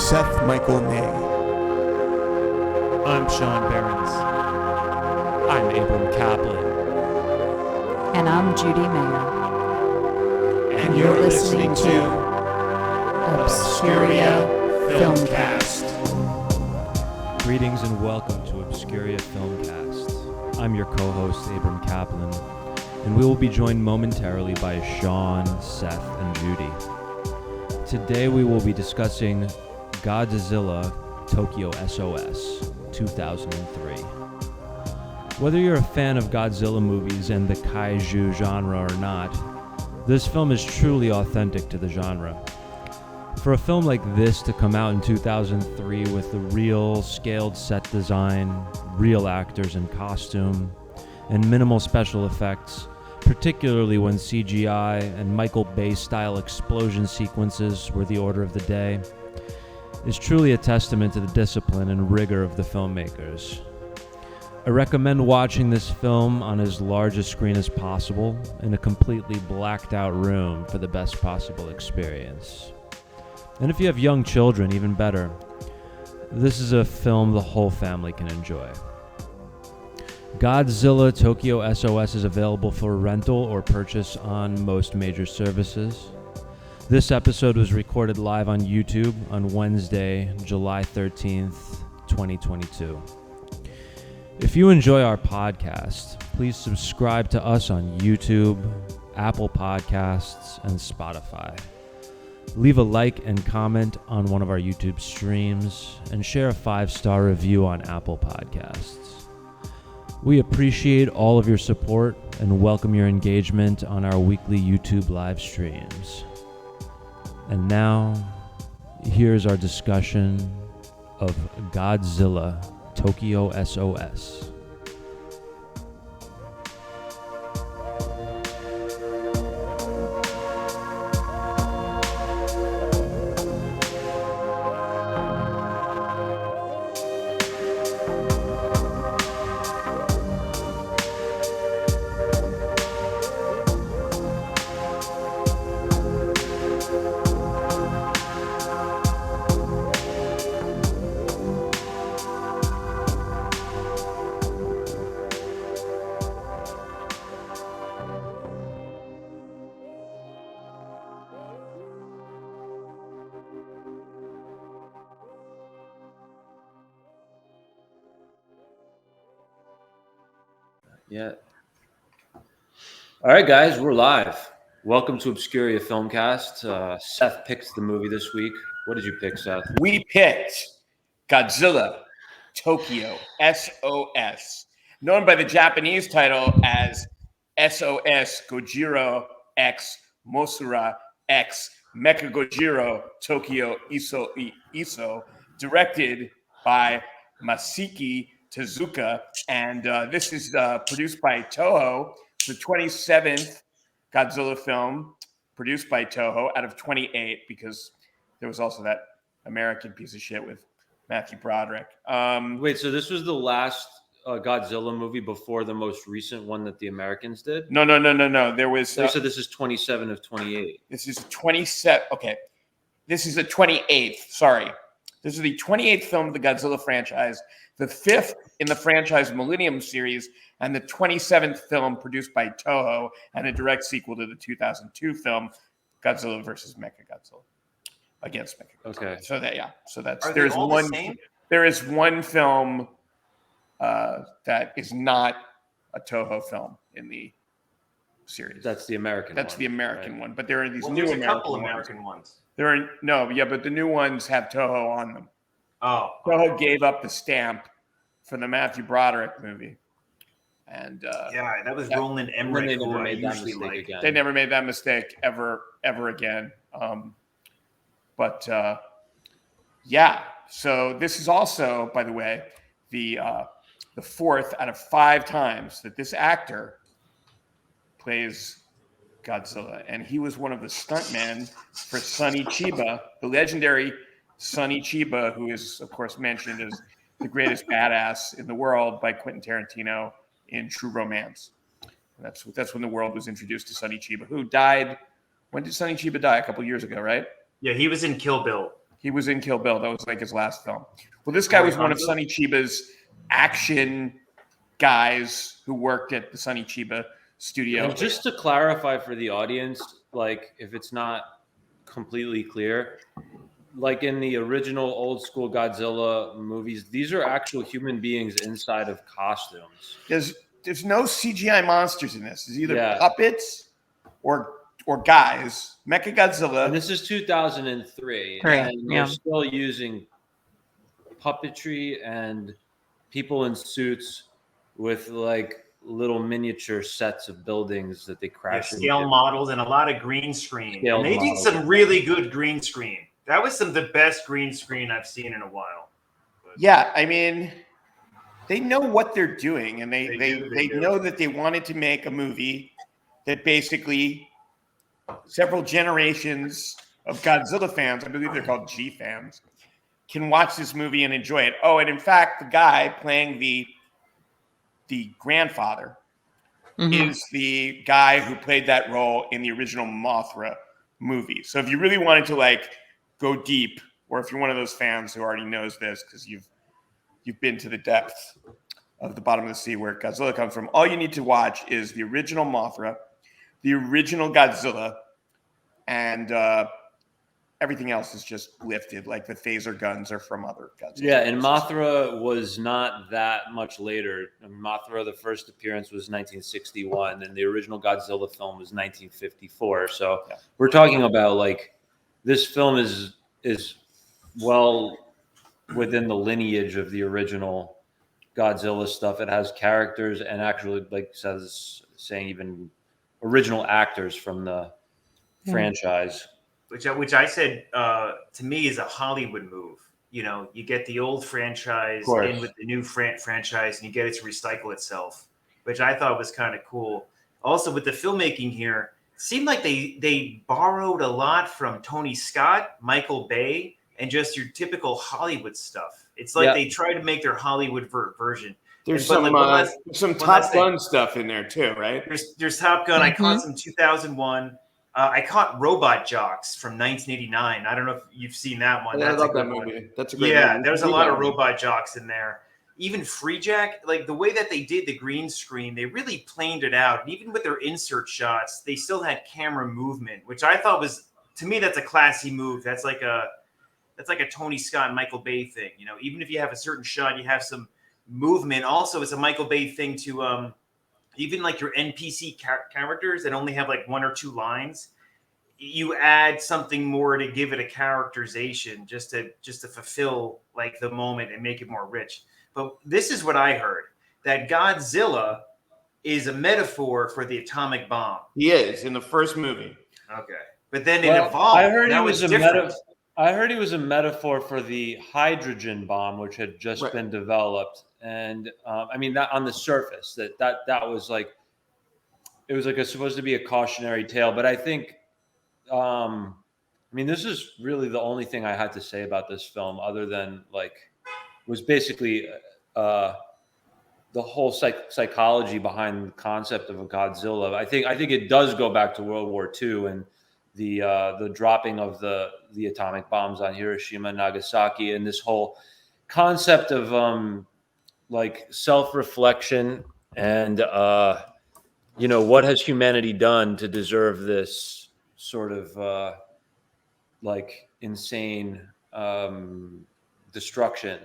Seth Michael May. I'm Sean Behrens. I'm Abram Kaplan. And I'm Judy Mayer. And you're listening to Obscuria Filmcast. Greetings and welcome to Obscuria Filmcast. I'm your co-host, Abram Kaplan, and we will be joined momentarily by Sean, Seth, and Judy. Today we will be discussing Godzilla Tokyo S.O.S. 2003. Whether you're a fan of Godzilla movies and the Kaiju genre or not, this film is truly authentic to the genre. For a film like this to come out in 2003 with the real scaled set design, real actors in costume, and minimal special effects, particularly when CGI and Michael Bay-Style explosion sequences were the order of the day, is truly a testament to the discipline and rigor of the filmmakers. I recommend watching this film on as large a screen as possible in a completely blacked out room for the best possible experience. And if you have young children, even better. This is a film the whole family can enjoy. Godzilla Tokyo S.O.S. is available for rental or purchase on most major services. This episode was recorded live on YouTube on Wednesday, July 13th, 2022. If you enjoy our podcast, please subscribe to us on YouTube, Apple Podcasts, and Spotify. Leave a like and comment on one of our YouTube streams, and share a 5-star review on Apple Podcasts. We appreciate all of your support and welcome your engagement on our weekly YouTube live streams. And now, here's our discussion of Godzilla Tokyo S.O.S. Yeah. All right, guys, we're live. Welcome to Obscuria Filmcast. Seth picked the movie this week. What did you pick, Seth? We picked Godzilla Tokyo S.O.S., known by the Japanese title as S.O.S. Gojira X Mosura X Mecha-Gojira Tokyo Iso, directed by Masaki Tezuka, and this is produced by Toho, the 27th Godzilla film produced by Toho out of 28, because there was also that American piece of shit with Matthew Broderick. Wait, so this was the last Godzilla movie before the most recent one that the Americans did? No. There was. So this is 27 of 28. This is 27. Okay, this is the 28th. Sorry, this is the 28th film of the Godzilla franchise, the 5th in the franchise Millennium series, and the 27th film produced by Toho, and a direct sequel to the 2002 film Godzilla vs. Mechagodzilla against Mechagodzilla. Okay. So that's Are they all the same? There is one film that is not a Toho film in the series. That's the American That's one, the American right? one, but there are these new There's a American couple ones. American ones. There are but the new ones have Toho on them. Oh, Toho gave up the stamp for the Matthew Broderick movie, and that was Roland Emmerich. They never who I made that usually mistake like. again. they never made that mistake ever again. So this is also, by the way, the 4th out of 5 times that this actor plays Godzilla, and he was one of the stuntmen for Sonny Chiba, the legendary Sonny Chiba, who is, of course, mentioned as the greatest badass in the world by Quentin Tarantino in True Romance. And that's when the world was introduced to Sonny Chiba, who died. When did Sonny Chiba die? A couple years ago, right? Yeah, he was in Kill Bill. He was in Kill Bill. That was like his last film. Well, this guy was one of Sonny Chiba's action guys who worked at the Sonny Chiba studio. And just to clarify for the audience, like if it's not completely clear, like in the original old school Godzilla movies, these are actual human beings inside of costumes. There's no CGI monsters in this. It's either puppets or guys. Mecha-Godzilla. And this is 2003, and they're still using puppetry and people in suits with like little miniature sets of buildings that they crash into. Scale models and a lot of green screen. Scaled And they did models. some really good green screen. That was some of the best green screen I've seen in a while. Yeah, I mean, they know what they're doing, and they do. know that they wanted to make a movie that basically several generations of Godzilla fans, I believe they're called G fans, can watch this movie and enjoy it. Oh, and in fact, the guy playing the grandfather is the guy who played that role in the original Mothra movie. So if you really wanted to like go deep, or if you're one of those fans who already knows this because you've been to the depths of the bottom of the sea where Godzilla comes from, all you need to watch is the original Mothra, the original Godzilla, and everything else is just lifted. Like the phaser guns are from other Godzilla. Yeah, and Mothra was not that much later. Mothra, the first appearance was 1961, and the original Godzilla film was 1954. So we're talking about like this film is well within the lineage of the original Godzilla stuff. It has characters and actually, like saying even original actors from the franchise. Which I said to me is a Hollywood move. You know, you get the old franchise in with the new franchise, and you get it to recycle itself, which I thought was kind of cool. Also, with the filmmaking here, it seemed like they borrowed a lot from Tony Scott, Michael Bay, and just your typical Hollywood stuff. It's like they tried to make their Hollywood version. There's and, some Top Gun stuff in there too, right? There's Top Gun. I caught some 2001. I caught Robot Jocks from 1989. I don't know if you've seen that one. I love that movie. That's a great movie. There's a lot of Robot Jocks in there. Even Freejack, like the way that they did the green screen, they really planed it out. And even with their insert shots, they still had camera movement, which I thought was, to me, that's a classy move. That's like a Tony Scott and Michael Bay thing. You know, even if you have a certain shot, you have some movement. Also, it's a Michael Bay thing to even like your NPC characters that only have like one or two lines, you add something more to give it a characterization, just to fulfill like the moment and make it more rich. But this is what I heard, that Godzilla is a metaphor for the atomic bomb. He is in the first movie. Okay, but then it evolved. I heard that he was a different. I heard he was a metaphor for the hydrogen bomb, which had just been developed. And I mean, that on the surface, that was like, it was like supposed to be a cautionary tale. But I think, I mean, this is really the only thing I had to say about this film, other than like, was basically the whole psychology behind the concept of a Godzilla. I think it does go back to World War II and the dropping of the atomic bombs on Hiroshima and Nagasaki, and this whole concept of like self-reflection and what has humanity done to deserve this sort of like insane destruction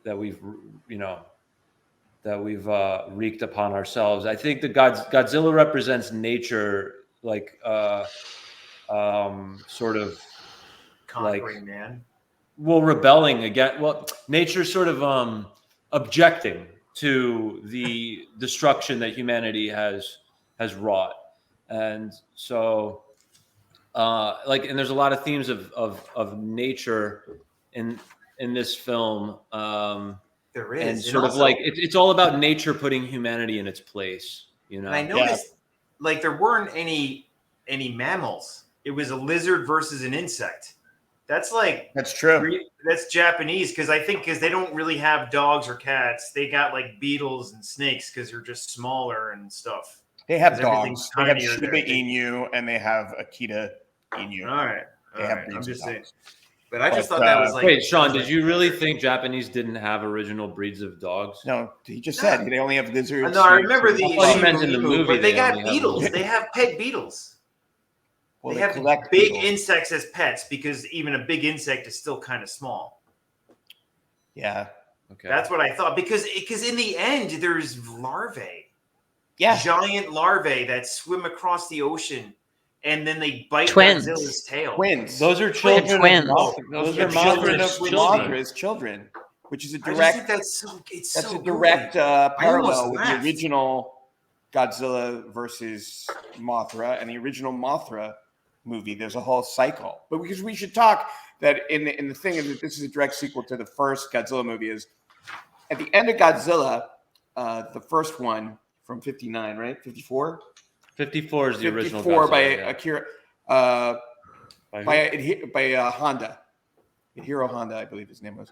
that we've wreaked upon ourselves. I think the Godzilla represents nature, like sort of Conquering man. Well, rebelling again. Well, nature sort of objecting to the destruction that humanity has wrought, and so and there's a lot of themes of nature in this film. There is, and sort of like it's all about nature putting humanity in its place. You know, and I noticed like there weren't any mammals. It was a lizard versus an insect. That's true. That's Japanese because they don't really have dogs or cats. They got like beetles and snakes because they're just smaller and stuff. They have dogs. They have Shiba Inu and they have Akita Inu. All right. I'm just saying. But I just But, thought that was like. Wait, Sean, did you really think Japanese didn't have original breeds of dogs? No, he just said they only have lizards. No, I snakes, remember and- the I thought you meant in the Shimu, movie but they they got only have beetles. lizards. They have pet beetles. Well, they have collect big beetles. insects as pets because even a big insect is still kind of small. Yeah. Okay. That's what I thought because in the end there's larvae, Yeah. giant larvae that swim across the ocean, and then they bite Twins. Godzilla's tail. Twins. Those are children twins. of Mothra. Those are children Mothra's of children. Mothra's children, which is a I just direct. think that's so. It's That's so a direct goofy. parallel with the laughed. original Godzilla versus Mothra and the original Mothra movie. There's a whole cycle, but because we should talk that in the thing is that this is a direct sequel to the first Godzilla movie. Is at the end of Godzilla, the first one from '59, right? '54. 54 is the original 54 Godzilla, by yeah. Akira, By who? by Honda, Hiro Honda, I believe his name was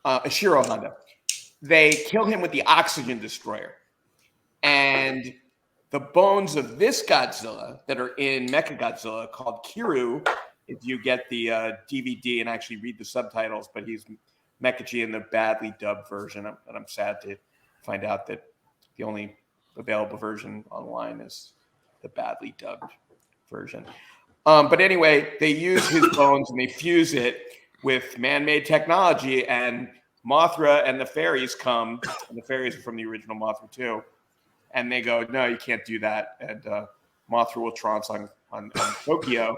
Ishiro Honda. They kill him with the oxygen destroyer, and the bones of this Godzilla that are in Mecha-Godzilla called Kiryu. If you get the DVD and actually read the subtitles, but he's Mecha-G in the badly dubbed version, and I'm sad to find out that the only available version online is the badly dubbed version. But anyway, they use his bones and they fuse it with man-made technology, and Mothra and the fairies come, and the fairies are from the original Mothra too, and they go, no, you can't do that, and Mothra will trounce on Tokyo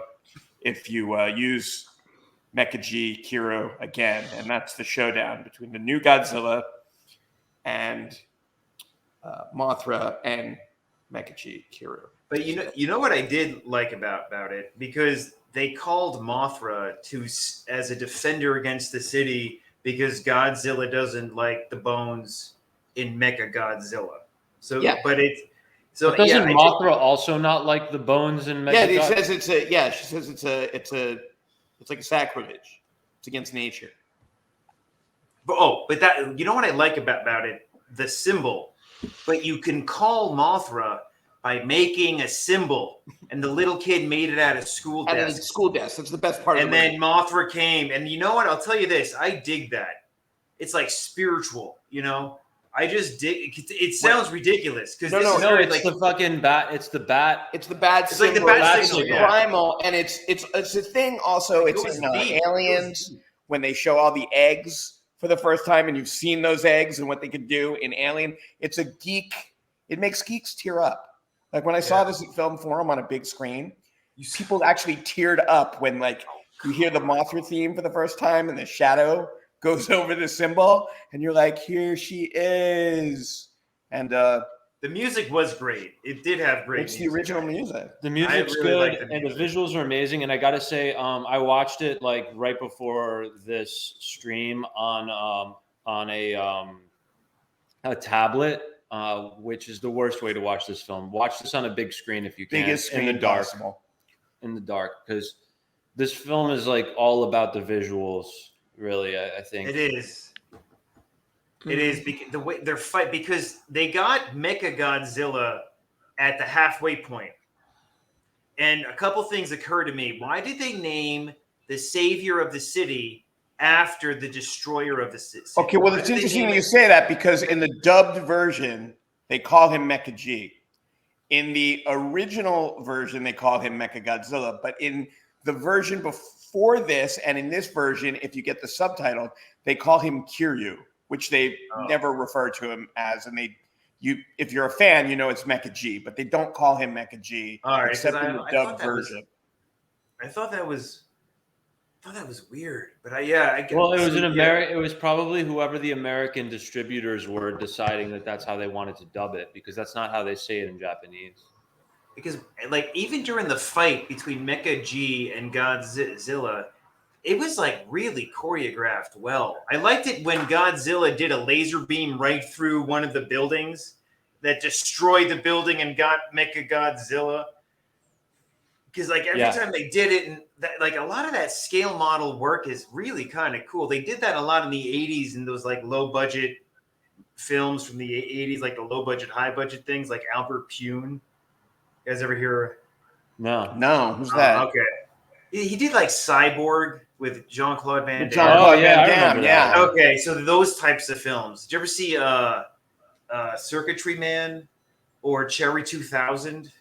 if you use Mecha-G Kiryu again, and that's the showdown between the new Godzilla and Mothra and Mecha-G Kiryu. But you know what I did like about it, because they called Mothra as a defender against the city because Godzilla doesn't like the bones in Mecha-Godzilla. So Yeah. but it's so But doesn't yeah, Mothra also not like the bones in Yeah, Mecha-God? she says it's like a sacrilege. It's against nature. but that, you know what I like about it, the symbol. But you can call Mothra by making a symbol, and the little kid made it out of school Out of desks. the school desk. That's the best part of And the then movie. Mothra came, and you know what? I'll tell you this: I dig that. It's like spiritual, you know. I just dig. It sounds ridiculous because No, No, very, it's like, the fucking bat. It's the bat. It's the bad It's like the symbol. bad It's signal, yeah. primal, and it's a thing. Also, It it's goes in deep. It goes Aliens deep. when they show all the eggs for the first time, and you've seen those eggs and what they could do in Alien. It's a geek. It makes geeks tear up. Like when I saw this at Film Forum on a big screen, people actually teared up when like you hear the Mothra theme for the first time and the shadow goes over the symbol, and you're like, here she is. And The music was great. It did have great. it's the music. original music. The music's really good, like the and the music. visuals are amazing. And I gotta say, I watched it like right before this stream on a tablet, which is the worst way to watch this film. Watch this on a big screen if you can, Biggest screen in the dark. possible. In the dark, because this film is like all about the visuals. Really, I think It is. It is because the way they're fight, because they got Mecha-Godzilla at the halfway point. And a couple things occur to me. Why did they name the savior of the city after the destroyer of the city? Okay, well, Why it's did they interesting name you it- say that because in the dubbed version, they call him Mecha-G. In the original version, they call him Mecha-Godzilla. But in the version before this and in this version, if you get the subtitle, they call him Kiryu, which they never refer to him as. And if you're a fan, you know it's Mecha-G, but they don't call him Mecha-G All right, except 'cause in the I dubbed thought that was- version. I thought that was weird. But I get Well, it was so, an yeah. It was probably whoever the American distributors were deciding that that's how they wanted to dub it, because that's not how they say it in Japanese. Because like even during the fight between Mecha-G and Godzilla, it was like really choreographed well. I liked it when Godzilla did a laser beam right through one of the buildings that destroyed the building and got Mecha-Godzilla. Because like every time they did it, and like a lot of that scale model work is really kind of cool. They did that a lot in the 80s in those like low budget films from the 80s, like the low budget, high budget things like Albert Pune. You guys ever hear? No. No, who's that? Okay. He did like Cyborg. with Jean-Claude Van With Damme. Jean-Claude Oh, yeah, Van I Damme, remember that. yeah. Okay, so those types of films. Did you ever see Circuitry Man or Cherry 2000?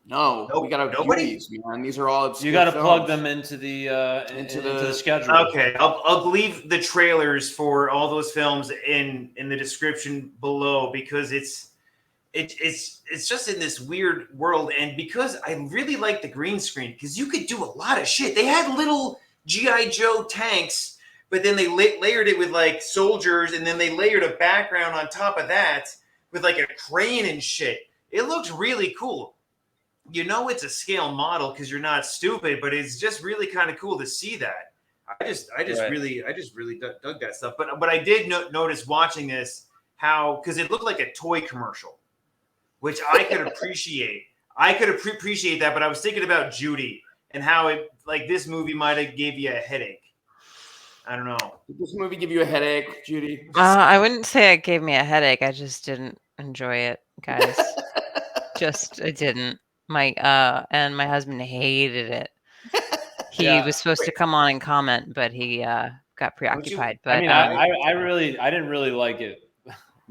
No, Nope, we got to do nobody? these, man. These are all obscure You got to plug films. them into the Into into the- the schedule. Okay, I'll leave the trailers for all those films in the description below because it's just in this weird world, and because I really like the green screen because you could do a lot of shit. They had little GI Joe tanks, but then they layered it with like soldiers, and then they layered a background on top of that with like a crane and shit. It looks really cool. You know it's a scale model because you're not stupid, but it's just really kind of cool to see that. I just Right. really dug that stuff. But I did notice watching this how because it looked like a toy commercial, which I could appreciate. I could appreciate that, but I was thinking about Judy and how it like this movie might have gave you a headache. I don't know. Did this movie give you a headache, Judy? I wouldn't say it gave me a headache. I just didn't enjoy it, guys. I didn't. And my husband hated it. He Yeah. was supposed to come on and comment, but he got preoccupied. But I mean, I didn't really like it.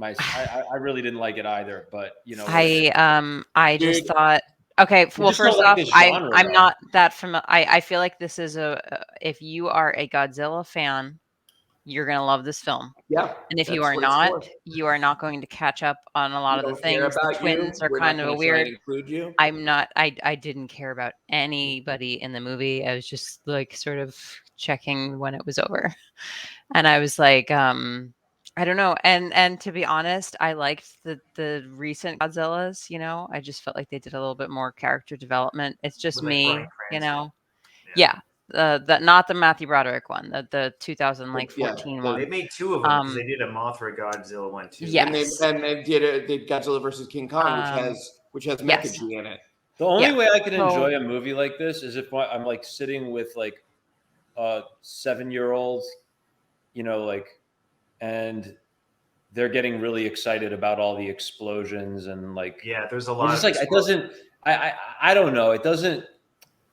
I really didn't like it either. But you know, I just Dude. thought, okay. Well, just don't first like off, this genre, I'm though. not that familiar. I feel like this is if you are a Godzilla fan, you're gonna love this film. Yeah. And if you that's are what it's not, for. you are not going to catch up on a lot We of the don't care things. The about twins you. are We're kind not of a gonna try weird. and include you. I'm not. I didn't care about anybody in the movie. I was just like sort of checking when it was over, and I was like, I don't know. And to be honest, I liked the recent Godzillas. You know, I just felt like they did a little bit more character development. It's just With, like, me, Bryan you Cranston. know. Yeah. Not the Matthew Broderick one, the 2014 Yeah, They one. made two of them because they did a Mothra Godzilla one too. Yes. And they did Godzilla versus King Kong, which has yes. Mecha-G in it. the only Yeah. way I can So- enjoy a movie like this is if I'm like sitting with like a 7-year-old, you know, like, and they're getting really excited about all the explosions and like, Yeah, there's a I'm lot just of like, it doesn't. I don't know. It doesn't.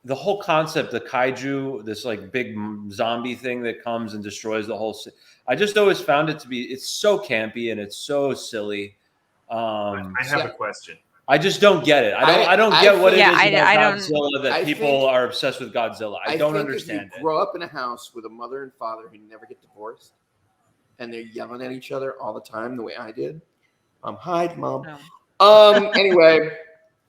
The whole concept, the kaiju, this like big zombie thing that comes and destroys the whole. I just always found it to be. It's so campy and it's so silly. I have a question. I just don't get it. I don't get what it Yeah, is about I don't- Godzilla that I people think- are obsessed with Godzilla. I don't understand if you it. grow up in a house with a mother and father who never get divorced, and they're yelling at each other all the time, the way I did. Hi, Mom. No. Anyway,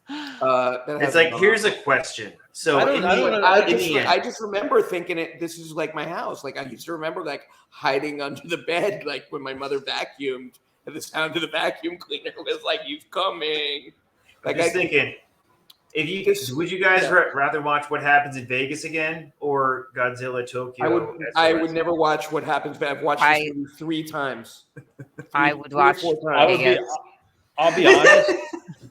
It's like here's a question. So I don't- in I the- don't know. I in the end- just remember thinking this is like my house. Like I used to remember like hiding under the bed, like when my mother vacuumed, and the sound of the vacuum cleaner was like, "You've coming." I'm Like just thinking, would you guys rather watch What Happens in Vegas again or Godzilla Tokyo? I would never watch What Happens, but I've watched this movie 3 times. I would 3 or watch 4 times. I would be. Vegas. I'll be honest.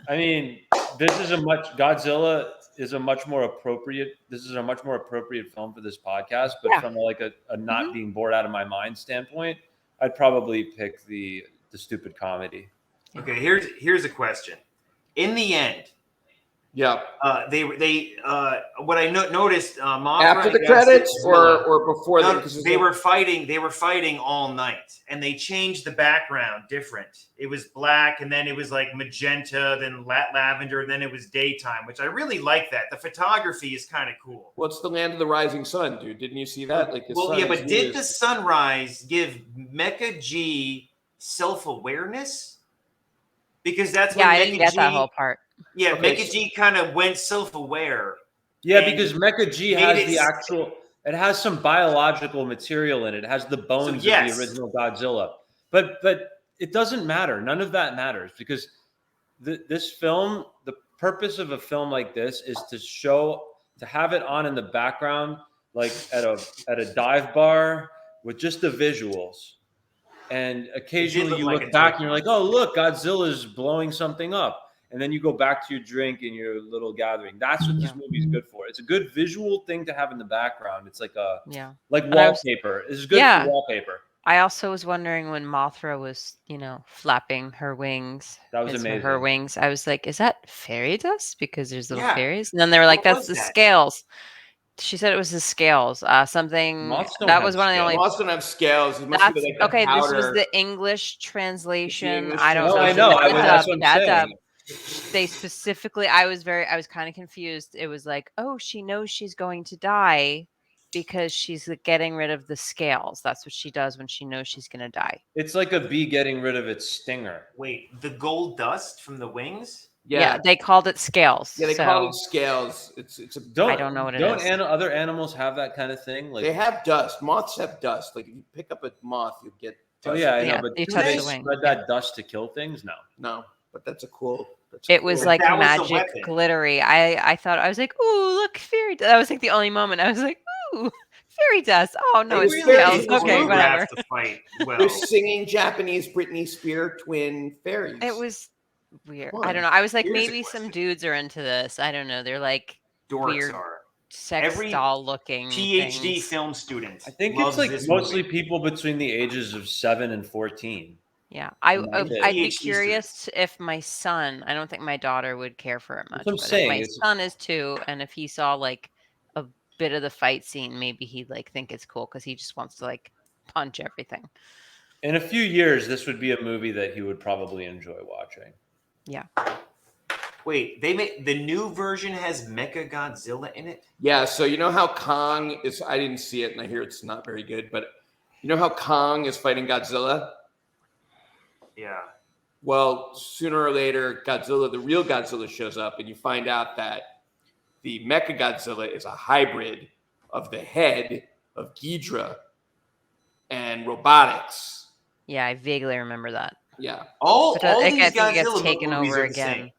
I mean, Godzilla is a much more appropriate. This is a much more appropriate film for this podcast. But Yeah. from like a not being bored out of my mind standpoint, I'd probably pick the stupid comedy. Okay, here's a question. In the end, Yeah. they what I noticed Mothra After the and credits Godzilla- or before No, them? 'Cause they were fighting all night, and they changed the background different. It was black, and then it was like magenta, then lavender, and then it was daytime, which I really like that. The photography is kind of cool. What's the land of the rising sun, dude? Didn't you see that? Like the Well, sun yeah, is but did lit. the sunrise give Mecha-G self-awareness? Because that's Yeah, when I didn't get that Mecha-G whole part. Yeah, Okay, Mecha-G kind of went self-aware. Yeah, And because Mecha-G made has it the actual. It has some biological material in it. It has the bones yes. of the original Godzilla. But it doesn't matter. None of that matters because this film, the purpose of a film like this is to have it on in the background, like at a dive bar with just the visuals. And occasionally look you like look a back toy and you're like, oh, look, Godzilla's blowing something up. And then you go back to your drink and your little gathering. That's what this movie's good for. It's a good visual thing to have in the background. It's like wallpaper. It's good for wallpaper. I also was wondering when Mothra was, flapping her wings. That was amazing. Her wings. I was like, is that fairy dust? Because there's little Yeah. fairies. And then they were like, What that's was the that? scales. She said it was the scales. Something Moths don't that have was one of the only. scales. Moths don't have scales. It must That's be like the okay. This was powder. the English translation. English I don't No, know. I translation. know. Not the That's dub. what I'm That dub. saying. They specifically. I was kind of confused. It was like, oh, she knows she's going to die because she's getting rid of the scales. That's what she does when she knows she's going to die. It's like a bee getting rid of its stinger. Wait, the gold dust from the wings? Yeah, they called it scales. Yeah, they so call it scales. It's a. I don't know what it is. Other animals have that kind of thing? Like, They have dust. Moths have dust. Like if you pick up a moth, you get. oh dust. yeah, I Yeah, know. But you do touch they the wing, spread that dust to kill things? No. No, but that's a cool. It was cool- like That was the magic weapon. glittery. I thought I was like, ooh, look, fairy dust. That was like the only moment I was like, ooh, fairy dust. Oh no, It was it's really scales. cool. Okay, whatever. To fight well. They're singing Japanese Britney Spears twin fairies. It was weird. Come I on. don't know. I was like, Here's a maybe some question. dudes are into this. I don't know. They're like Dorks weird are. sex Every doll looking PhD things. film student. I think loves it's like this mostly movie. people between the ages of 7 and 14. Yeah, That's I'd be PhD curious if my son. I don't think my daughter would care for it much. what I'm But saying, if my it's- son is 2, and if he saw like a bit of the fight scene, maybe he'd like think it's cool because he just wants to like punch everything. In a few years, this would be a movie that he would probably enjoy watching. Yeah. Wait, they made the new version has Mecha-Godzilla in it? Yeah, so you know how Kong is. I didn't see it, and I hear it's not very good. But you know how Kong is fighting Godzilla? Yeah. Well, sooner or later, Godzilla, the real Godzilla, shows up, and you find out that the Mecha-Godzilla is a hybrid of the head of Ghidra and robotics. Yeah, I vaguely remember that. Yeah. All But I these think it gets Godzilla taken movies over are the again. same.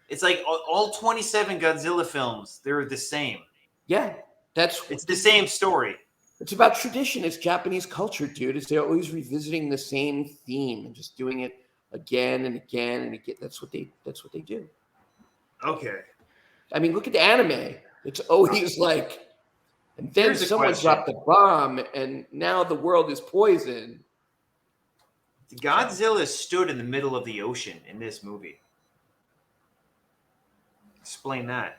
It's like all 27 Godzilla films, they're the same. Yeah. It's the same story. It's about tradition. It's Japanese culture, dude. It's they're always revisiting the same theme and just doing it again and again and again. That's what they do. Okay. I mean, look at the anime. It's always like, and then Here's a someone question. dropped a bomb, and now the world is poisoned. Godzilla stood in the middle of the ocean in this movie. Explain that.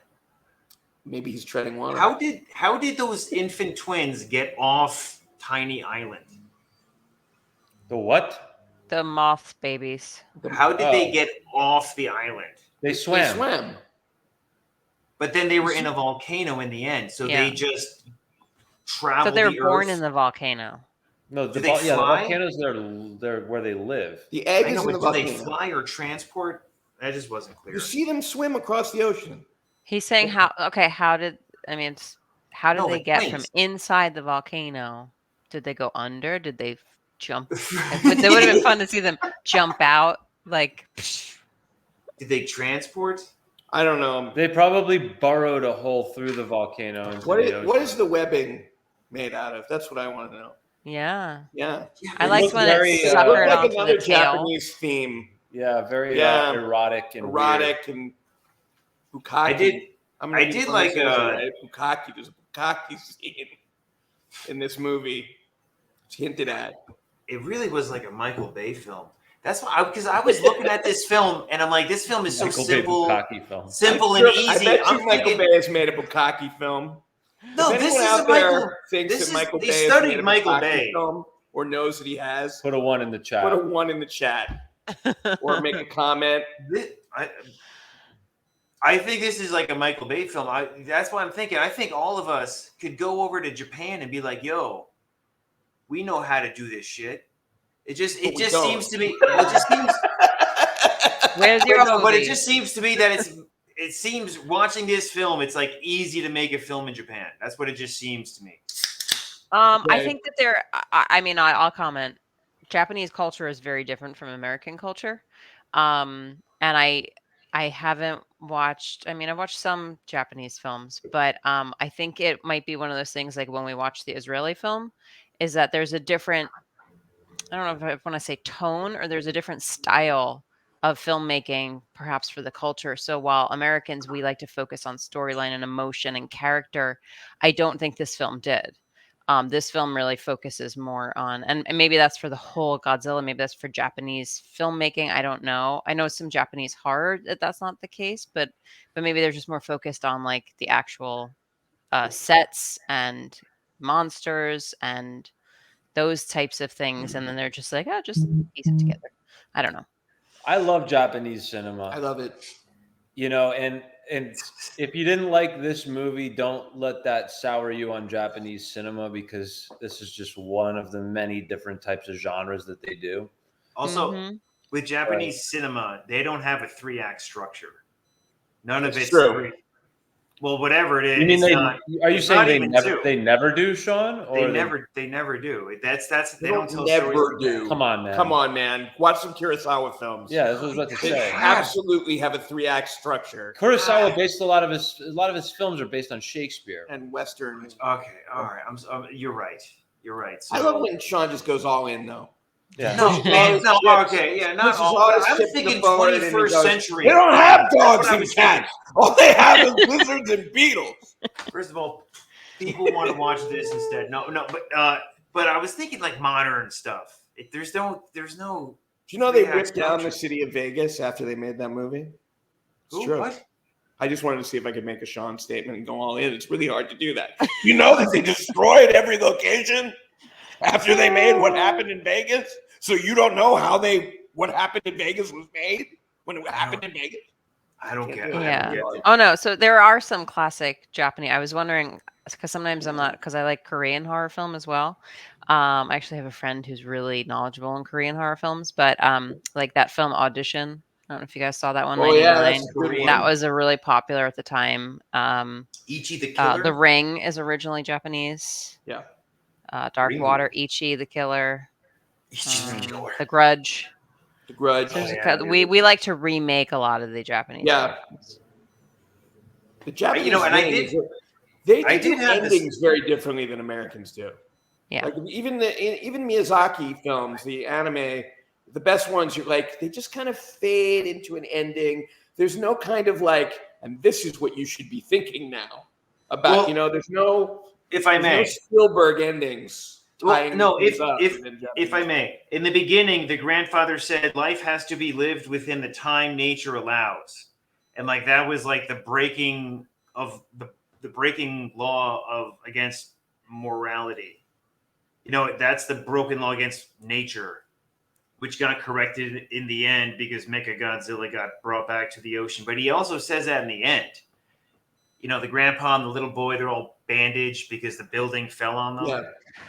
Maybe he's treading water. How did those infant twins get off Tiny Island? The what? The moth babies. How did they Oh. get off the island? They They swam. swam. But then they were in a volcano in the end, so Yeah. they just So traveled. they were the born Earth. in the volcano. No, Do the, they the fly? volcanoes, they're where they live. The egg I is know, in the but do they volcano. fly or transport? That just wasn't clear. You see them swim across the ocean. He's saying how did No, they the get from twins. inside the volcano? Did they go under? Did they jump? It would have been fun to see them jump out. Like, Did they transport? I don't know. They probably burrowed a hole through the volcano into What the is, ocean. what is the webbing made out of? That's what I want to know. yeah. Yeah. I It liked looked when very, it It suckered looked like onto another the tail. Japanese theme. Yeah, very Yeah. erotic and Erotic and bukkake. I did I'm gonna did be like, right? Bukkake. There's a bukkake scene in this movie. It's hinted at. It really was like a Michael Bay film. That's why, because I was looking at this film and I'm like, this film is so Michael Bay simple, bukkake film. simple I'm and sure- easy. I bet I'm you Michael thinking, Bay has made a bukkake film. no, If this anyone is out a there Michael. thinks this that is- Michael they Bay has studied made a Michael bukkake Bay. film or knows that he has, Put a 1 in the chat. put a 1 in the chat or make a comment. I think this is like a Michael Bay film. That's what I'm thinking. I think all of us could go over to Japan and be like, "Yo, we know how to do this shit." It just But we don't. seems to me. It just seems. Where's your movie? But it just seems to me that it seems watching this film, it's like easy to make a film in Japan. That's what it just seems to me. I Okay. think that I'll comment. Japanese culture is very different from American culture. And I haven't watched, I've watched some Japanese films, but I think it might be one of those things like when we watch the Israeli film, is that there's a different, I don't know if I want to say tone, or there's a different style of filmmaking, perhaps for the culture. So while Americans, we like to focus on storyline and emotion and character, I don't think this film did. This film really focuses more on, and maybe that's for the whole Godzilla, maybe that's for Japanese filmmaking. I don't know. I know some Japanese horror that's not the case, but maybe they're just more focused on like the actual sets and monsters and those types of things, and then they're just like, oh, just piece it together. I don't know. I love Japanese cinema. I love it. You know, and if you didn't like this movie, don't let that sour you on Japanese cinema, because this is just one of the many different types of genres that they do. Also, Mhm. with Japanese cinema, they don't have a 3-act structure. None of It's it's true. 3. Well, whatever it is, You mean it's they? not. Are you it's saying not they even never? 2. They never do, Sean? Or They never do. That's they They don't tell never stories like that. do. Come on, man. Come on, man. Watch some Kurosawa films. Yeah, that's what I was about to They say. absolutely have a 3-act structure Kurosawa based a lot of his films are based on Shakespeare. and Western. Okay, all right. You're right. You're right. So, I love when Sean just goes all in, though. Yeah. No, Chips, okay, yeah, not pushes all. all his I was chips in the thinking forward and he 21st goes, century. They don't have That's dogs what I and was thinking. cats. All they have is lizards and beetles. First of all, people want to watch this instead. No, but I was thinking like modern stuff. There's no. Do you know they 3-act ripped down the structure. city of Vegas after they made that movie? It's Who? true. What? I just wanted to see if I could make a Sean statement and go all in. It's really hard to do that. You know that they destroyed every location after they made What Happened in Vegas? So you don't know what happened in Vegas was made when it happened in Vegas? I don't get it. Yeah. I don't get it. Oh no, so there are some classic Japanese. I was wondering, because sometimes I'm not, because I like Korean horror film as well. I actually have a friend who's really knowledgeable in Korean horror films, but like that film Audition. I don't know if you guys saw that one. Oh, yeah, 99. that's a good one. That was a really popular at the time. Ichi the Killer. The Ring is originally Japanese. Yeah. Dark Ring. Water, Ichi the Killer. Ichi the Killer. The Grudge. The Grudge. There's yeah, we like to remake a lot of the Japanese. Yeah. horror films. The Japanese and I thing did- is they I do did have this- endings very differently than Americans do. Yeah. Like even Miyazaki films, the anime, the best ones, you're like, they just kind of fade into an ending. There's no kind of like, and this is what you should be thinking now about. Well, There's no, If I there's may. no Spielberg endings. Well, tying no, things up if within I Japanese. may, in the beginning, the grandfather said life has to be lived within the time nature allows, and like that was like the breaking of the breaking law of against morality. That's the broken law against nature, which got corrected in the end because Mecha-Godzilla got brought back to the ocean. But he also says that in the end. The grandpa and the little boy, they're all bandaged because the building fell on them. Yeah.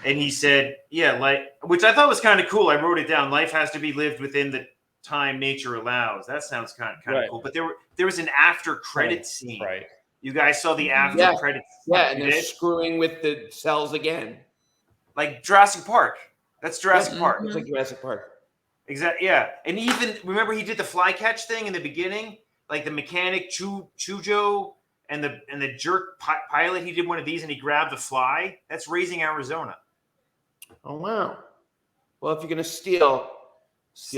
And he said, which I thought was kind of cool. I wrote it down. Life has to be lived within the time nature allows. That sounds kind of Right. cool. But there was an after credit scene. Right. You guys saw the after credits. Yeah, and You they're did? screwing with the cells again. Like Jurassic Park. That's Jurassic Yeah. Park. It's like Jurassic Park. Exactly. Yeah. And even remember he did the fly catch thing in the beginning, like the mechanic Chujo and the jerk pilot. He did one of these and he grabbed the fly. That's Raising Arizona. Oh, wow. Well, if you're going to steal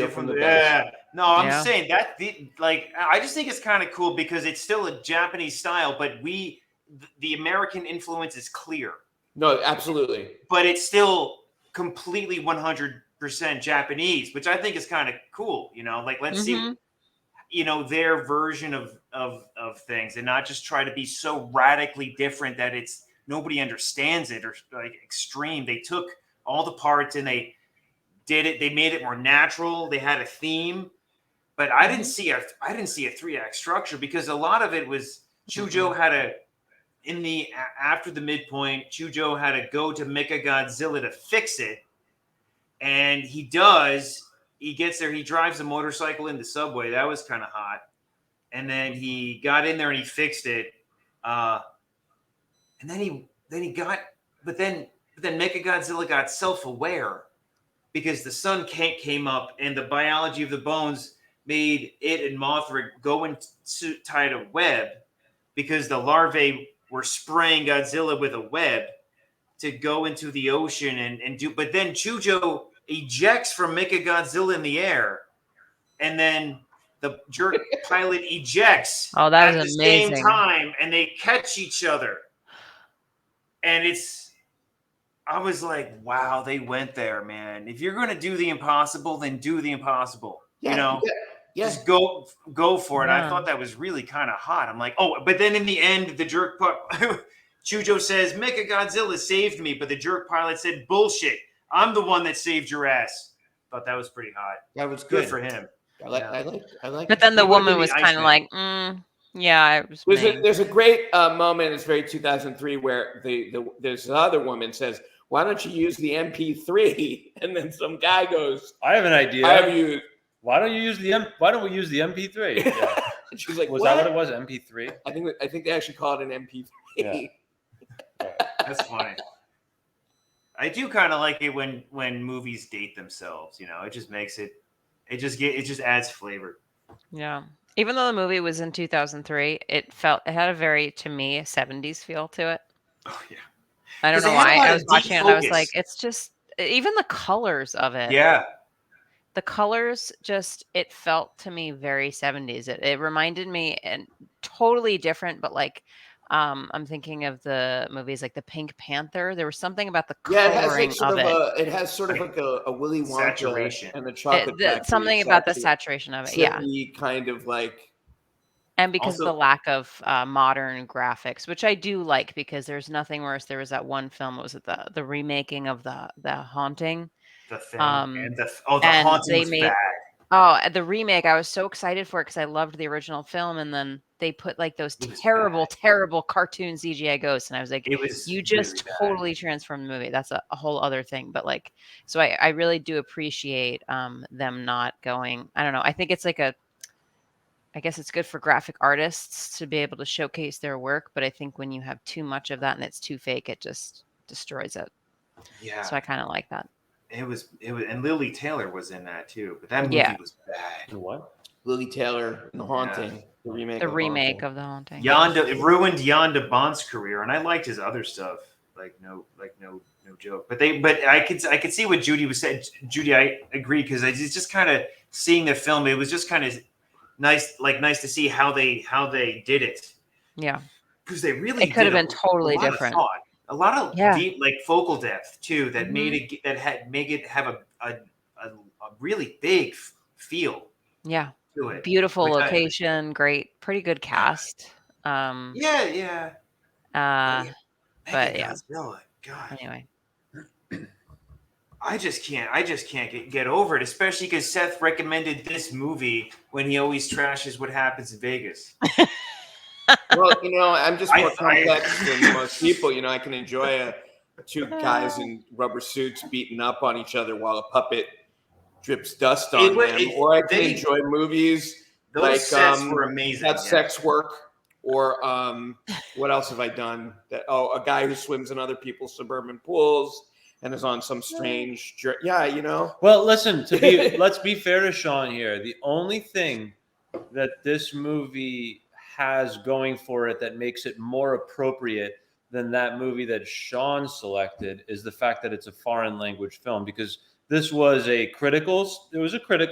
from the best. Yeah. No, I'm Yeah. saying that I just think it's kind of cool because it's still a Japanese style, but the American influence is clear. No, absolutely. But it's still completely 100% Japanese, which I think is kind of cool. Let's see, their version of things, and not just try to be so radically different that it's nobody understands it or like extreme. They took all the parts and they did it. They made it more natural. They had a theme, but I didn't see a 3-act structure because a lot of it was Chujo had after the midpoint, Chujo had to go to Mecha-Godzilla to fix it. And he does. He gets there. He drives a motorcycle in the subway. That was kind of hot. And then he got in there and he fixed it. And then Mecha-Godzilla got self-aware because the sun came up and the biology of the bones made it and Mothra go inside a web because the larvae were spraying Godzilla with a web to go into the ocean and do. But then Chujo ejects from Mecha-Godzilla in the air, and then the jerk pilot ejects Oh, that at was the amazing. same time, and they catch each other. And I was like, wow, they went there, man. If you're going to do the impossible, then do the impossible. Yeah. Just go for it. Yeah. I thought that was really kind of hot. I'm like, oh, but then in the end, the jerk Chujo says, Mecha-Godzilla saved me, but the jerk pilot said, bullshit. I'm the one that saved your ass. Thought that was pretty hot. That was Good for him. I like. But then the He would've woman been was the kind of Iceman. like, yeah, it was me. There's a great moment. It's very 2003 where there's another woman says, "Why don't you use the MP3?" And then some guy goes, I have an idea. Why don't we use the MP3? Yeah. And she's like, Was what? that what it was? MP3? I think they actually call it an MP3. Yeah. That's funny. I do kind of like it when movies date themselves. You know, it just makes it just adds flavor. Yeah. Even though the movie was in 2003, it had a very, to me, 70s feel to it. Oh yeah. I don't 'Cause know they had a why. lot I of was deep watching it and I was focus. like, it's just, even the colors of it. Yeah. The colors just, it felt to me very 70s. It reminded me, and totally different, but like, I'm thinking of the movies like the Pink Panther. There was something about the Yeah, coloring of it. it has sort of like a Willy Wonka Saturation. and the chocolate factory. Something about the saturation of it, yeah. Trippy kind of like. And because of Also- the lack of modern graphics, which I do like, because there's nothing worse. There was that one film, what was it, the remaking of the Haunting? The thing And the and Haunting they was made- bad. Oh, the remake, I was so excited for it because I loved the original film, and then they put like those It was terrible, bad. terrible cartoon CGI ghosts, and I was like, It was you just really bad. totally transformed the movie. That's a whole other thing. But like, so I really do appreciate them not going. I don't know. I think it's like I guess it's good for graphic artists to be able to showcase their work, but I think when you have too much of that and it's too fake, it just destroys it. Yeah. So I kind of like that. It was, and Lily Taylor was in that too, but that movie Yeah. was bad. What? Lily Taylor and The Haunting, the remake. The of remake Haunting. of The Haunting. Yonda, it ruined Yonda Bond's career, and I liked his other stuff. No joke. But I could see what Judy was saying. Judy, I agree, because it's just kind of seeing the film. It was just kind of nice to see how they did it, Yeah. because they really It could have did been totally a lot of different. thought. A lot of Yeah. deep, like, focal depth too, that Mhm. make it have a really big feel Yeah. to it. Beautiful Which I- location, pretty good cast. Yeah. But yeah. Godzilla, God, Anyway. I just can't get over it, especially because Seth recommended this movie when he always trashes what happens in Vegas. Well, I'm just more I- complex than most people. I can enjoy two guys in rubber suits beating up on each other while a puppet drips dust on them, or I can enjoy movies Those like sets were amazing. That's Sex Work, or what else have I done? A guy who swims in other people's suburban pools and is on some strange Well, listen, let's be fair to Sean here. The only thing that this movie has going for it that makes it more appropriate than that movie that Sean selected is the fact that it's a foreign language film, because this was a critical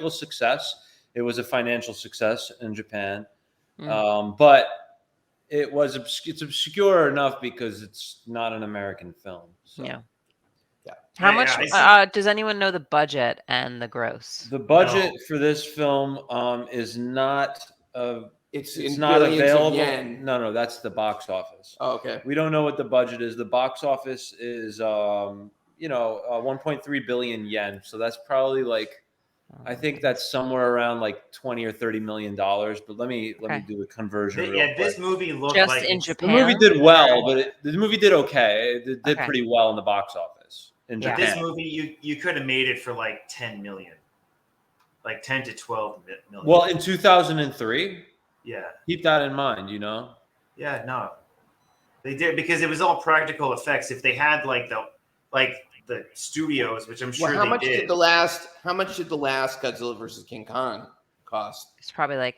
success. It was a financial success in Japan. But it's obscure enough because it's not an American film. So. Yeah. How much does anyone know the budget and the gross? The budget for this film is not it's not available. Of yen. No, that's the box office. Oh, okay. We don't know what the budget is. The box office is 1.3 billion yen. So that's probably I think that's somewhere around like $20 or $30 million. But let me do the conversion. This movie looked just like in Japan. The movie did well, but the movie did okay. It did pretty well in the box office in Japan. This movie, you could have made it for like 10 million, like 10 to 12 million. Well, in 2003. Yeah. Keep that in mind. Yeah, no, they did, because it was all practical effects. If they had like the studios, which I'm sure how they much did. did the last Godzilla versus King Kong cost? It's probably like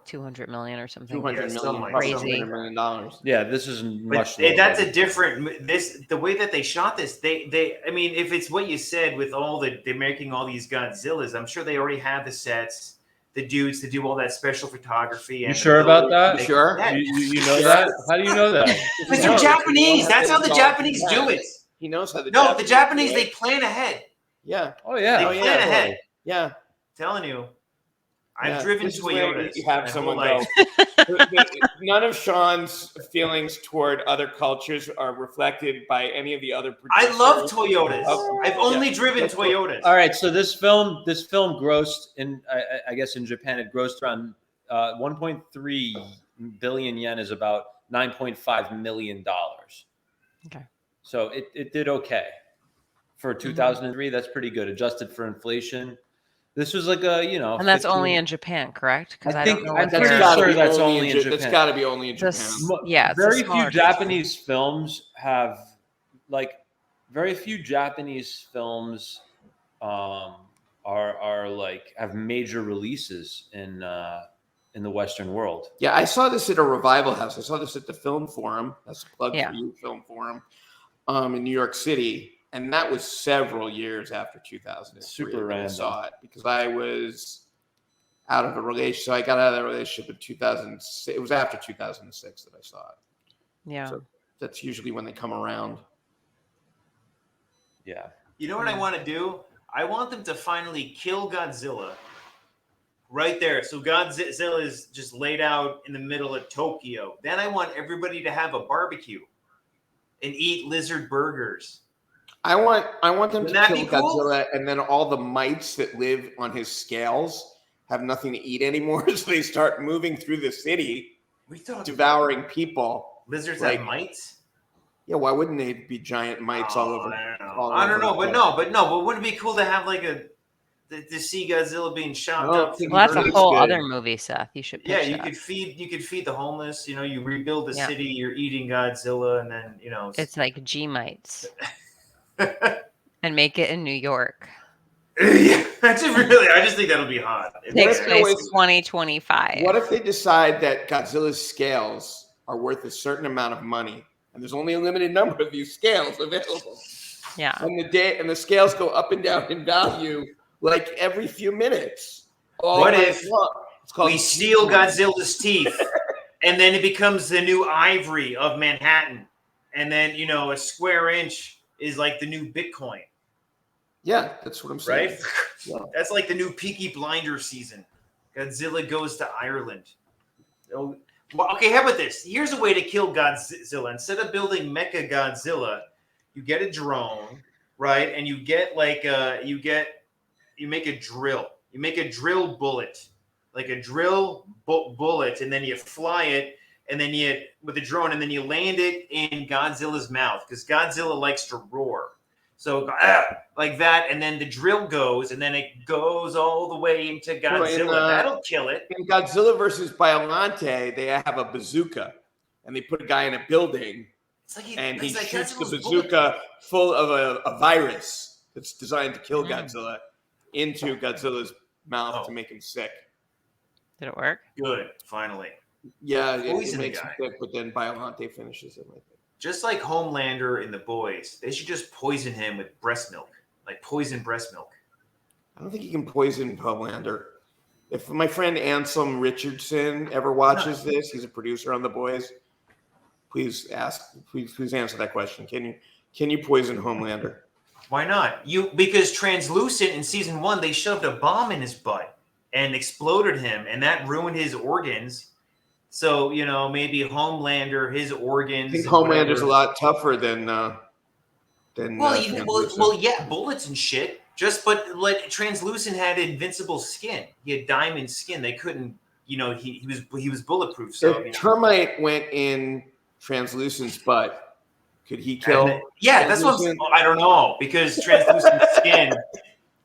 200 million or something. $200 million, crazy. $100 million. Yeah, this is much. That's a different. The way that they shot this, they. I mean, if it's what you said with all they're making all these Godzillas, I'm sure they already have the sets, the dudes to do all that special photography. You sure about that? You sure? You know that? How do you know that? Because they're Japanese. That's how the Japanese do it. He knows how the the Japanese, they plan ahead. Yeah. Oh yeah. They plan ahead. Yeah. Telling you, I've driven this is where Toyotas. you have my someone whole go. life. None of Sean's feelings toward other cultures are reflected by any of the other I producers. love Toyotas. Oh, I've only driven That's what- Toyotas. All right, so this film grossed in, I guess in Japan, it grossed around 1.3 billion yen, is about $9.5 million. Okay. So it did okay for 2003. That's pretty good, adjusted for inflation. This was like a, And that's only in Japan, correct? Because I don't know I'm what pretty their- sure that's only in Japan. That's got to be only in Japan. This- yeah, it's a Very few smaller Japanese films have very few Japanese films are like have major releases in the Western world. Yeah, I saw this at a revival house. I saw this at the Film Forum. That's a plug Yeah. for you, Film Forum, in New York City. And that was several years after 2003. Super that I random. saw it because I was out of a relationship. So I got out of that relationship in 2006. It was after 2006 that I saw it. Yeah. So that's usually when they come around. Yeah. You know what I want to do? I want them to finally kill Godzilla right there. So Godzilla is just laid out in the middle of Tokyo. Then I want everybody to have a barbecue and eat lizard burgers. I want them Wouldn't to that kill be cool? Godzilla, and then all the mites that live on his scales have nothing to eat anymore, so they start moving through the city, We thought devouring people. lizards like- have mites. Yeah, why wouldn't they be giant mites all over? I don't know. all I don't over know, the but wouldn't it be cool to have like to see Godzilla being chopped I don't up? think Well, that's a It's whole good. other movie, Seth. You should pitch Yeah, you that. could feed the homeless. You know, you rebuild the Yeah. city. You're eating Godzilla, and then It's like G-mites. And make it in New York. yeah, that's really. I just think that'll be hot. Takes if place there was- 2025. What if they decide that Godzilla's scales are worth a certain amount of money, and there's only a limited number of these scales available, Yeah. and the scales go up and down in value like every few minutes? What night if long. It's called we steal G-Coin. Godzilla's teeth, and then it becomes the new ivory of Manhattan, and then a square inch is like the new Bitcoin, Yeah, that's what I'm saying. right? Yeah. That's like the new Peaky Blinders season. Godzilla goes to Ireland. Oh, well, okay, how about this? Here's a way to kill Godzilla. Instead of building Mecha Godzilla, you get a drone, right? And you get you make a drill. You make a drill bullet, like a drill bullet, and then you fly it, and then with the drone, and then you land it in Godzilla's mouth because Godzilla likes to roar. So like that, and then the drill goes, and then it goes all the way into Godzilla. That'll kill it. In Godzilla versus Biollante, they have a bazooka, and they put a guy in a building, It's like and he it's like shoots the Godzilla's bazooka full of a virus that's designed to kill Mm. Godzilla into Godzilla's mouth to make him sick. Did it work? Good, finally. Yeah, it Poison the makes him guy. sick, but then Biollante finishes it. I think. Just like Homelander in The Boys, they should just poison him with breast milk, like poison breast milk. I don't think you can poison Homelander. If my friend Anselm Richardson ever watches this, he's a producer on The Boys. Please answer that question. Can you poison Homelander? Why not? Because Translucent in season 1, they shoved a bomb in his butt and exploded him, and that ruined his organs. So maybe Homelander, his organs. I think and Homelander's whatever. a lot tougher than Well, Translucent. yeah, bullets and shit. But like Translucent had invincible skin. He had diamond skin. They couldn't. He was bulletproof. So If Termite went in Translucent's butt, could he kill? Yeah, that's what Translucent? I don't know because Translucent skin.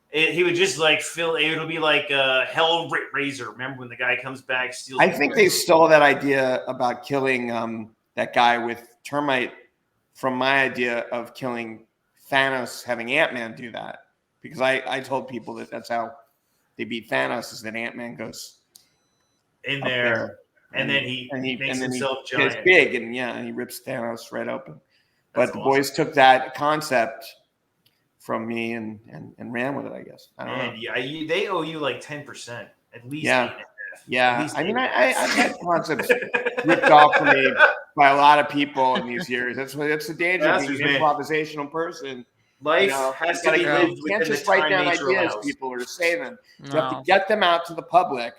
He would just like it'll be like Hellraiser. Remember when the guy comes back, steals? I think they stole that idea about killing that guy with Termite from my idea of killing Thanos, having Ant-Man do that. Because I told people that's how they beat Thanos, is that Ant-Man goes in up there, and then he makes himself giant. It's big, and he rips Thanos right open. That's But the awesome. boys took that concept from me and ran with it, I guess. I don't know. And yeah, they owe you like 10% at least. Yeah. 8.5. At Yeah, least I mean, 8.5. I've had concepts ripped off from me by a lot of people in these years. That's the danger of being Masters, an man. improvisational person. Life You has to be lived you can't within the just write time down nature ideas, allows. people, or to say them. You have to No. get them out to the public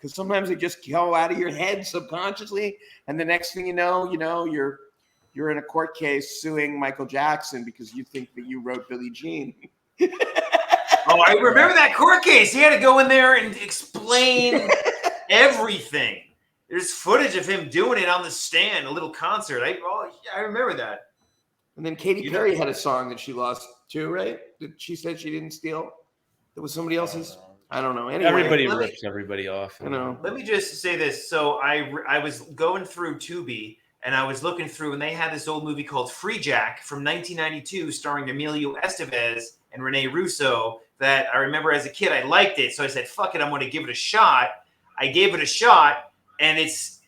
because sometimes they just go out of your head subconsciously, and the next thing you know, you're in a court case suing Michael Jackson because you think that you wrote Billie Jean. Oh, I remember that court case. He had to go in there and explain everything. There's footage of him doing it on the stand, a little concert. I remember that. And then Katy Perry had a song that she lost too, right? That she said she didn't steal. That was somebody else's. I don't know. Anyway, Everybody rips everybody off. I know. Let me just say this. So I was going through Tubi, and I was looking through, and they had this old movie called Freejack from 1992, starring Emilio Estevez and Rene Russo. That I remember as a kid, I liked it, so I said, "Fuck it, I'm going to give it a shot." I gave it a shot, and it's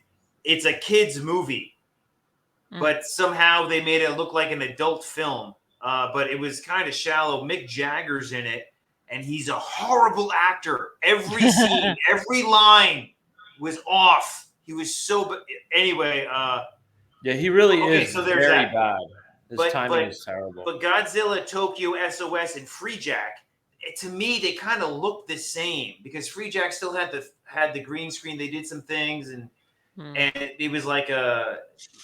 a kids movie, but somehow they made it look like an adult film. But it was kind of shallow. Mick Jagger's in it. And he's a horrible actor. Every scene, every line was off. He was so. Anyway. Yeah, he really is so there's very that. bad. His timing is terrible. But Godzilla, Tokyo, S.O.S, and Freejack, to me, they kind of look the same because Freejack still had the green screen. They did some things, and it was like a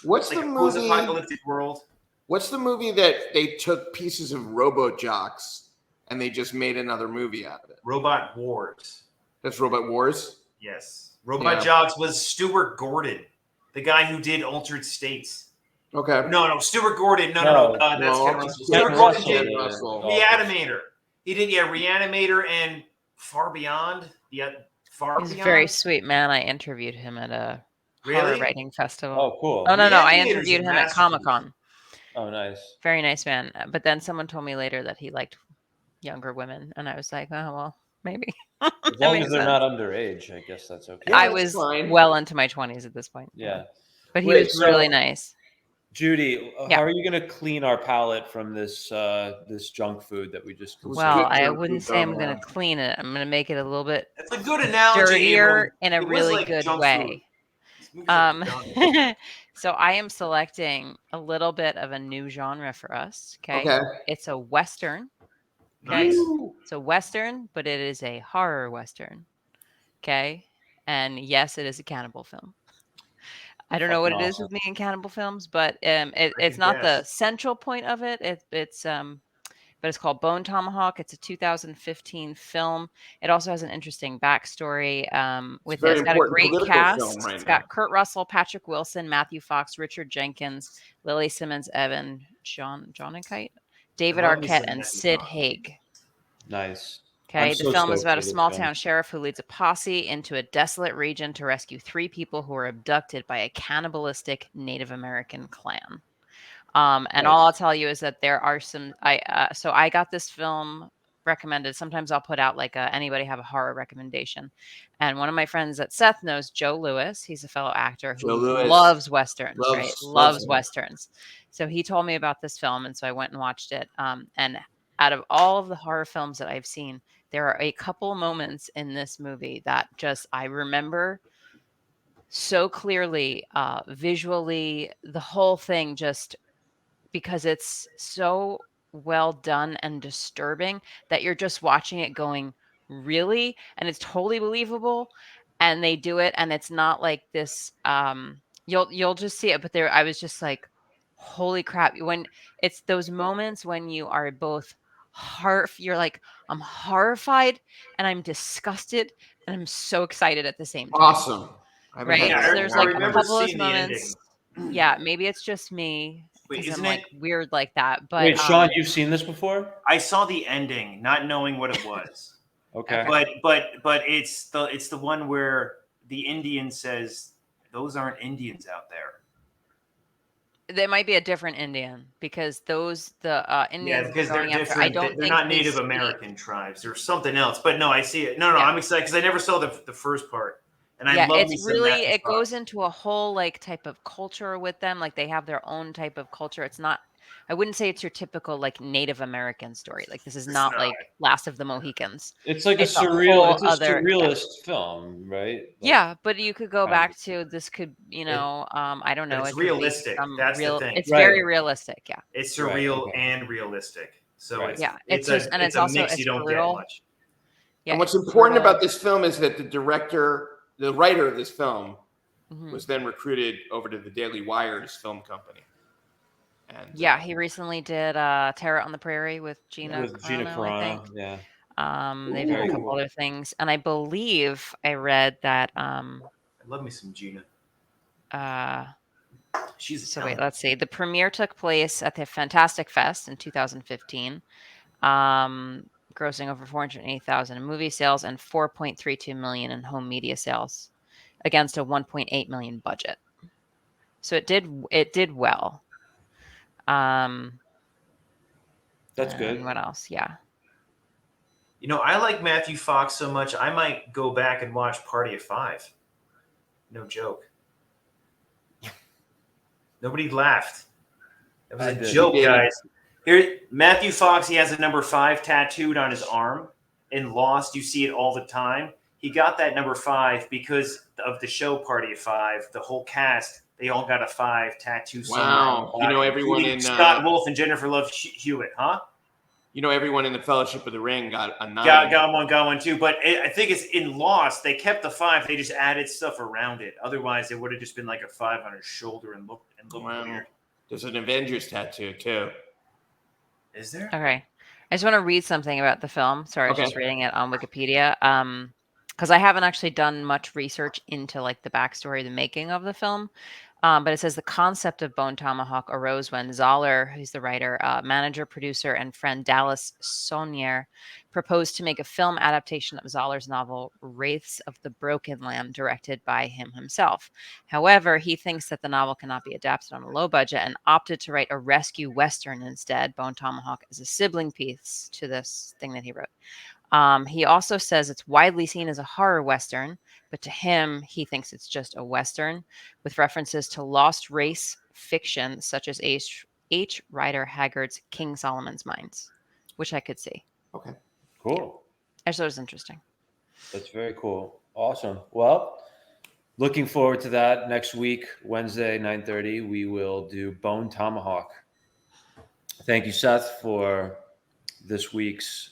post-apocalyptic world. What's the movie that they took pieces of Robo-Jocks and they just made another movie out of it? Robot Wars. That's Robot Wars? Yes. Robot Jocks was Stuart Gordon, the guy who did Altered States. Okay. No, Stuart Gordon. No. That's Ken Russell. Stuart Gordon did Reanimator. He did, Reanimator and Far Beyond. Yeah, He's a very sweet man. I interviewed him at a horror writing festival. Oh, cool. Oh, no. I interviewed him at Comic-Con. Oh, nice. Very nice man. But then someone told me later that he liked younger women, and I was like, oh, well, maybe. As long as they're not underage, I guess that's okay. Yeah, I was well into my 20s at this point. Yeah. But he was really nice. Judy, how are you going to clean our palate from this this junk food that we just consumed? Well, I wouldn't say I'm going to clean it. I'm going to make it a little bit That's a good analogy, dirtier in a really good way. So I am selecting a little bit of a new genre for us. Okay. It's a Western. Okay. Nice. It's a Western, but it is a horror Western. Okay. And yes, it is a cannibal film. I don't know what it is with me in cannibal films, but it's not the central point of it. But it's called Bone Tomahawk. It's a 2015 film. It also has an interesting backstory. It's got a great cast. It's got Kurt Russell, Patrick Wilson, Matthew Fox, Richard Jenkins, Lily Simmons, Evan, John Kite, David Arquette, and Sid Haig. Nice. Okay, the film is about a small town sheriff who leads a posse into a desolate region to rescue 3 people who were abducted by a cannibalistic Native American clan. And all I'll tell you is that there are some. So I got this film recommended. Sometimes I'll put out like anybody have a horror recommendation, and one of my friends that Seth knows, Joe Lewis. He's a fellow actor who loves westerns. Loves westerns. So he told me about this film, and so I went and watched it. And out of all of the horror films that I've seen, there are a couple moments in this movie that just I remember so clearly, visually, the whole thing just. Because it's so well done and disturbing that you're just watching it going, really? And it's totally believable. And they do it. And it's not like this, you'll just see it. But I was just like, holy crap. When it's those moments when you are both you're like, I'm horrified and I'm disgusted and I'm so excited at the same time. Awesome. Right. So there's like a couple of moments. Yeah, maybe it's just me. Wait, isn't I'm it weird like that? But wait, Sean, you've seen this before? I saw the ending, not knowing what it was. Okay. But it's the one where the Indian says, "Those aren't Indians out there." There might be a different Indian because the Indians. Yeah, because they're different. They're not Native American tribes. There's something else. But no, I see it. No, I'm excited because I never saw the first part. And I love it's really it goes into a whole like type of culture with them. Like they have their own type of culture. It's not. I wouldn't say it's your typical like Native American story. Like this is not like Last of the Mohicans. It's like it's a surrealist film, right? Like, yeah, but you could go back to this. Could I don't know. It's realistic. That's the thing. It's very realistic. Yeah. It's surreal and realistic. So it's also mix you don't get much. Yeah, and what's important about this film is that the director the writer of this film Mhm. was then recruited over to the Daily Wire's film company. And Yeah, he recently did Terror on the Prairie with Gina With Gina Carano, I think. Carano, yeah. They've done a Ooh. couple other things, and I believe I read that. I love me some Gina. She's a So wait, talent. let's see. The premiere took place at the Fantastic Fest in 2015, grossing over 480,000 in movie sales and 4.32 million in home media sales, against a 1.8 million budget. So it did well. That's And good. what else? Yeah. You know, I like Matthew Fox so much, I might go back and watch Party of Five. No joke. Nobody laughed. It was I a did. joke, You did. guys. Here, Matthew Fox, he has a number 5 tattooed on his arm. In Lost, you see it all the time. He got that number 5 because of the show Party of Five. The whole cast, they all got a 5 tattoo somewhere. Wow. on You the know body, everyone including in Scott Wolf and Jennifer Love Hewitt, huh? you know everyone in the Fellowship of the Ring got a 9. Got one too. But I think it's in Lost. They kept the 5. They just added stuff around it. Otherwise, it would have just been like a 5 on his shoulder and looked Wow. weird. There's an Avengers tattoo too. Is there? Okay. I just want to read something about the film. Sorry, I was Okay. just reading it on Wikipedia. Because I haven't actually done much research into like the backstory, the making of the film. But it says the concept of Bone Tomahawk arose when Zoller, who's the writer, manager, producer, and friend Dallas Saunier, proposed to make a film adaptation of Zoller's novel Wraiths of the Broken Land, directed by him himself. However, he thinks that the novel cannot be adapted on a low budget and opted to write a rescue western instead, Bone Tomahawk, as a sibling piece to this thing that he wrote. He also says it's widely seen as a horror western, but to him, he thinks it's just a western with references to lost race fiction such as H. Rider Haggard's King Solomon's Mines, which I could see. Okay. Cool. I just thought it was interesting. That's very cool. Awesome. Well, looking forward to that next week, Wednesday, 9:30. We will do Bone Tomahawk. Thank you, Seth, for this week's.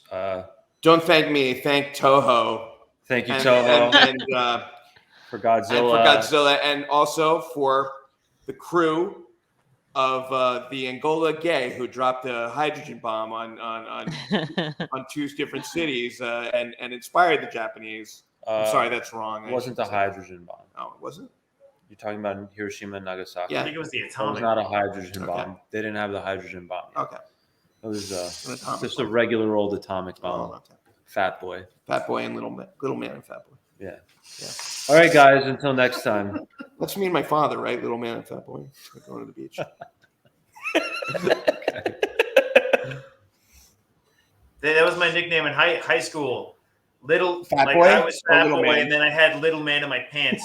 Don't thank me. Thank Toho. Thank you, And, Toho, and for Godzilla. and for Godzilla, and also for the crew of the Angola Gay who dropped a hydrogen bomb on 2 different cities and inspired the Japanese. I'm sorry, that's wrong. It wasn't the hydrogen bomb. Oh, it wasn't? You're talking about Hiroshima and Nagasaki. Yeah. I think it was the It was atomic. not a hydrogen Okay. bomb. They didn't have the hydrogen bomb yet. Okay. It was An atomic just a bomb. regular old atomic bomb. Oh, okay. Fat boy. Fat Boy and Little Man and Fat Boy. Yeah. Yeah. All right, guys. Until next time. That's me and my father, right? Little Man and Fat Boy. We're going to the beach. That was my nickname in high school. Little Fat like Boy I was or Fat Little Boy, Man? and then I had Little Man in my pants.